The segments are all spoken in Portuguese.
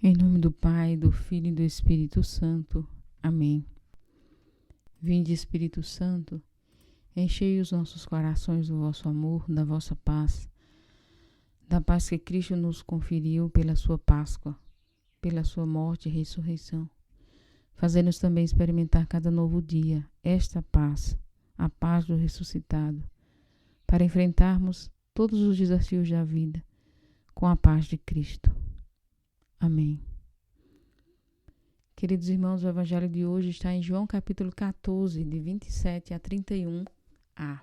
Em nome do Pai, do Filho e do Espírito Santo. Amém. Vinde, Espírito Santo, enchei os nossos corações do vosso amor, da vossa paz, da paz que Cristo nos conferiu pela sua Páscoa, pela sua morte e ressurreição. Fazei-nos também experimentar cada novo dia esta paz, a paz do ressuscitado, para enfrentarmos todos os desafios da vida com a paz de Cristo. Amém. Queridos irmãos, o evangelho de hoje está em João capítulo 14, de 27 a 31a.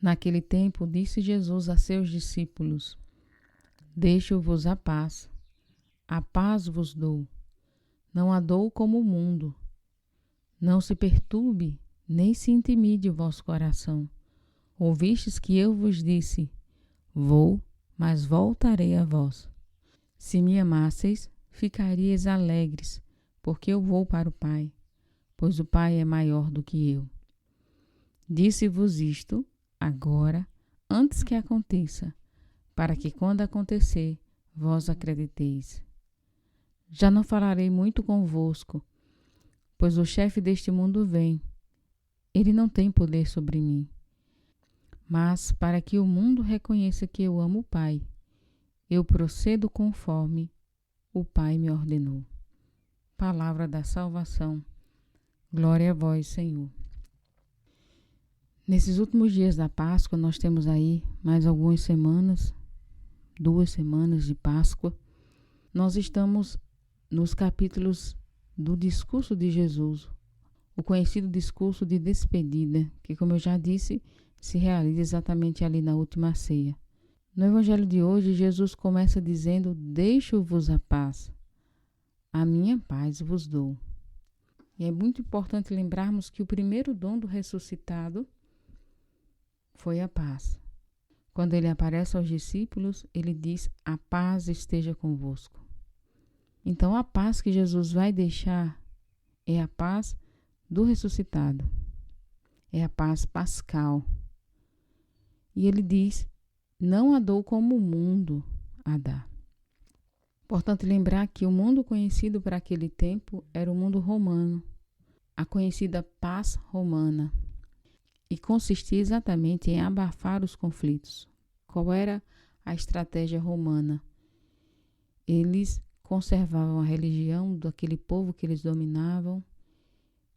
Naquele tempo, disse Jesus a seus discípulos: Deixo-vos a paz vos dou. Não a dou como o mundo. Não se perturbe, nem se intimide o vosso coração. Ouvistes que eu vos disse: Vou, mas voltarei a vós. Se me amasseis, ficaríeis alegres, porque eu vou para o Pai, pois o Pai é maior do que eu. Disse-vos isto agora, antes que aconteça, para que quando acontecer, vós acrediteis. Já não falarei muito convosco, pois o chefe deste mundo vem. Ele não tem poder sobre mim. Mas para que o mundo reconheça que eu amo o Pai, eu procedo conforme o Pai me ordenou. Palavra da salvação. Glória a vós, Senhor. Nesses últimos dias da Páscoa, nós temos aí mais algumas semanas, 2 semanas de Páscoa. Nós estamos nos capítulos do discurso de Jesus, o conhecido discurso de despedida, que, como eu já disse, se realiza exatamente ali na última ceia. No evangelho de hoje, Jesus começa dizendo: Deixo-vos a paz, a minha paz vos dou. E é muito importante lembrarmos que o primeiro dom do ressuscitado foi a paz. Quando ele aparece aos discípulos, ele diz: A paz esteja convosco. Então, a paz que Jesus vai deixar é a paz do ressuscitado. É a paz pascal. E ele diz: Não a dou como o mundo a dá. Importante lembrar que o mundo conhecido para aquele tempo era o mundo romano, a conhecida paz romana, e consistia exatamente em abafar os conflitos. Qual era a estratégia romana? Eles conservavam a religião daquele povo que eles dominavam.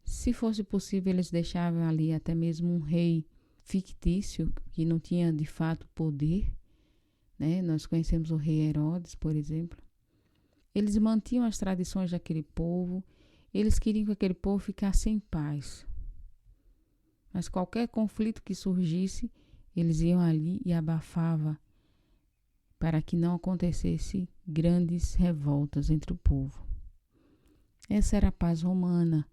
Se fosse possível, eles deixavam ali até mesmo um rei fictício, que não tinha de fato poder, né? Nós conhecemos o rei Herodes, por exemplo. Eles mantinham as tradições daquele povo, eles queriam que aquele povo ficasse em paz. Mas qualquer conflito que surgisse, eles iam ali e abafavam para que não acontecesse grandes revoltas entre o povo. Essa era a paz romana,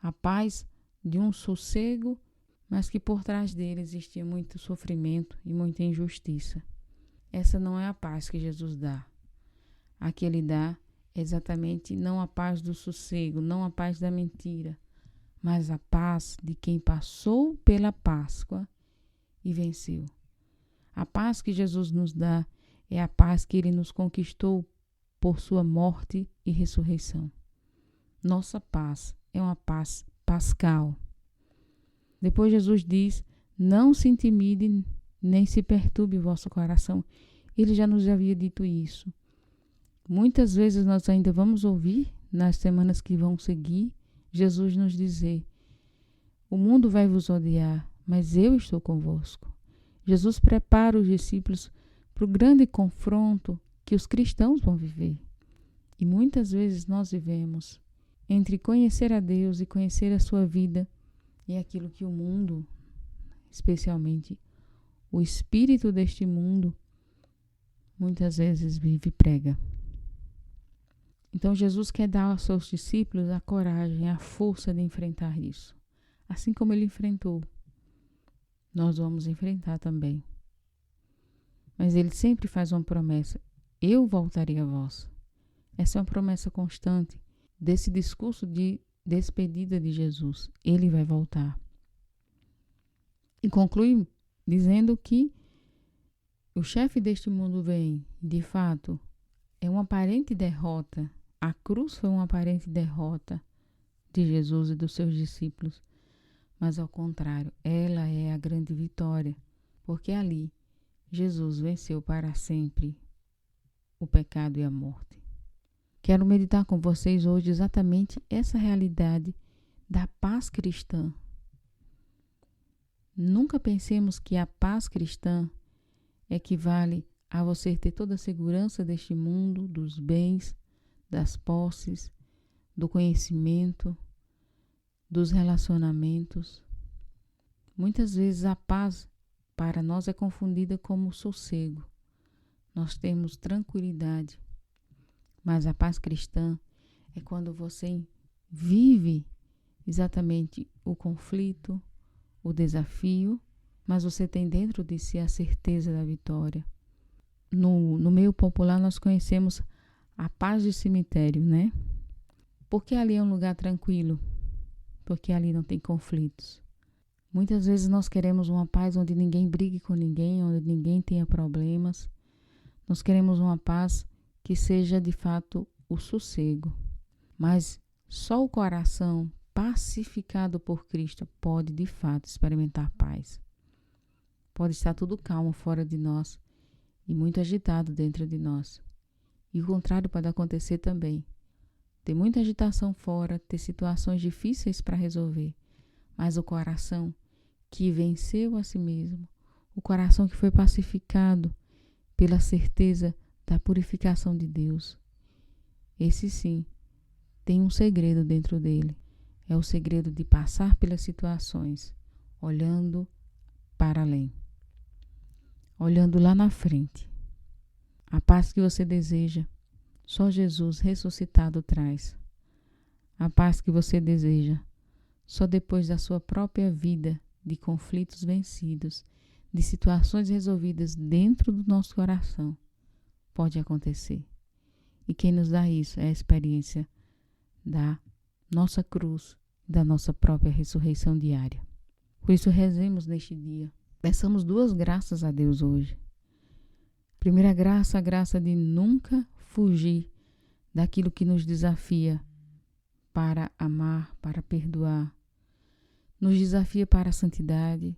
a paz de um sossego, mas que por trás dele existia muito sofrimento e muita injustiça. Essa não é a paz que Jesus dá. A que ele dá é exatamente não a paz do sossego, não a paz da mentira, mas a paz de quem passou pela Páscoa e venceu. A paz que Jesus nos dá é a paz que ele nos conquistou por sua morte e ressurreição. Nossa paz é uma paz pascal. Depois Jesus diz: Não se intimide, nem se perturbe o vosso coração. Ele já nos havia dito isso. Muitas vezes nós ainda vamos ouvir, nas semanas que vão seguir, Jesus nos dizer: O mundo vai vos odiar, mas eu estou convosco. Jesus prepara os discípulos para o grande confronto que os cristãos vão viver. E muitas vezes nós vivemos entre conhecer a Deus e conhecer a sua vida e aquilo que o mundo, especialmente o espírito deste mundo, muitas vezes vive e prega. Então Jesus quer dar aos seus discípulos a coragem, a força de enfrentar isso. Assim como ele enfrentou, nós vamos enfrentar também. Mas ele sempre faz uma promessa: eu voltarei a vós. Essa é uma promessa constante desse discurso de despedida de Jesus. Ele vai voltar. E conclui dizendo que o chefe deste mundo vem, de fato, é uma aparente derrota. A cruz foi uma aparente derrota de Jesus e dos seus discípulos. Mas ao contrário, ela é a grande vitória, porque ali Jesus venceu para sempre o pecado e a morte. Quero meditar com vocês hoje exatamente essa realidade da paz cristã. Nunca pensemos que a paz cristã equivale a você ter toda a segurança deste mundo, dos bens, das posses, do conhecimento, dos relacionamentos. Muitas vezes a paz para nós é confundida como sossego. Nós temos tranquilidade, mas a paz cristã é quando você vive exatamente o conflito, o desafio, mas você tem dentro de si a certeza da vitória. No meio popular nós conhecemos a paz de cemitério, né? Porque ali é um lugar tranquilo, porque ali não tem conflitos. Muitas vezes nós queremos uma paz onde ninguém brigue com ninguém, onde ninguém tenha problemas. Nós queremos uma paz que seja de fato o sossego. Mas só o coração pacificado por Cristo pode de fato experimentar paz. Pode estar tudo calmo fora de nós e muito agitado dentro de nós. E o contrário pode acontecer também. Ter muita agitação fora, ter situações difíceis para resolver. Mas o coração que venceu a si mesmo, o coração que foi pacificado pela certeza da purificação de Deus, esse sim tem um segredo dentro dele. É o segredo de passar pelas situações, olhando para além, olhando lá na frente. A paz que você deseja, só Jesus ressuscitado traz. A paz que você deseja, só depois da sua própria vida de conflitos vencidos, de situações resolvidas dentro do nosso coração, pode acontecer. E quem nos dá isso é a experiência da nossa cruz, da nossa própria ressurreição diária. Por isso rezemos neste dia. Peçamos 2 graças a Deus hoje. Primeira graça, a graça de nunca fugir daquilo que nos desafia para amar, para perdoar. Nos desafia para a santidade,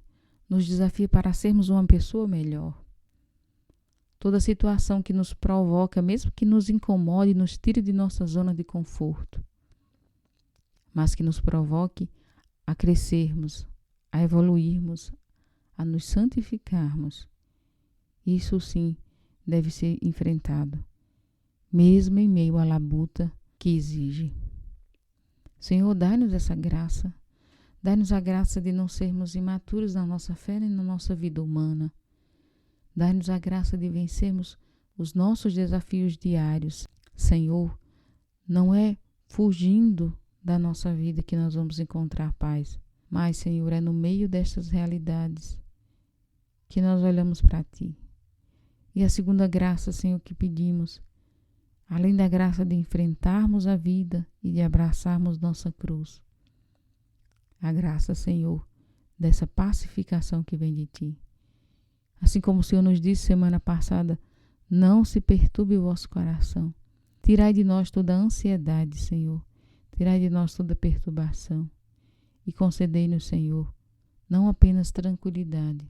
nos desafia para sermos uma pessoa melhor. Toda situação que nos provoca, mesmo que nos incomode, nos tire de nossa zona de conforto, mas que nos provoque a crescermos, a evoluirmos, a nos santificarmos. Isso sim deve ser enfrentado, mesmo em meio à labuta que exige. Senhor, dai-nos essa graça. Dai-nos a graça de não sermos imaturos na nossa fé e na nossa vida humana. Dai-nos a graça de vencermos os nossos desafios diários. Senhor, não é fugindo da nossa vida que nós vamos encontrar paz, mas, Senhor, é no meio destas realidades que nós olhamos para Ti. E a segunda graça, Senhor, que pedimos, além da graça de enfrentarmos a vida e de abraçarmos nossa cruz, a graça, Senhor, dessa pacificação que vem de Ti. Assim como o Senhor nos disse semana passada, não se perturbe o vosso coração. Tirai de nós toda a ansiedade, Senhor. Tirai de nós toda a perturbação. E concedei-nos, Senhor, não apenas tranquilidade,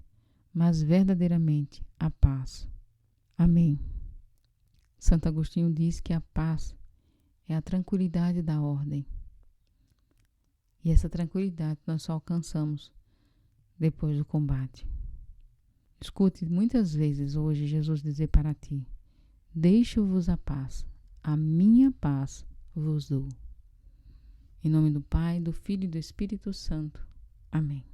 mas verdadeiramente a paz. Amém. Santo Agostinho diz que a paz é a tranquilidade da ordem. E essa tranquilidade nós só alcançamos depois do combate. Escute muitas vezes hoje Jesus dizer para ti: deixo-vos a paz, a minha paz vos dou. Em nome do Pai, do Filho e do Espírito Santo. Amém.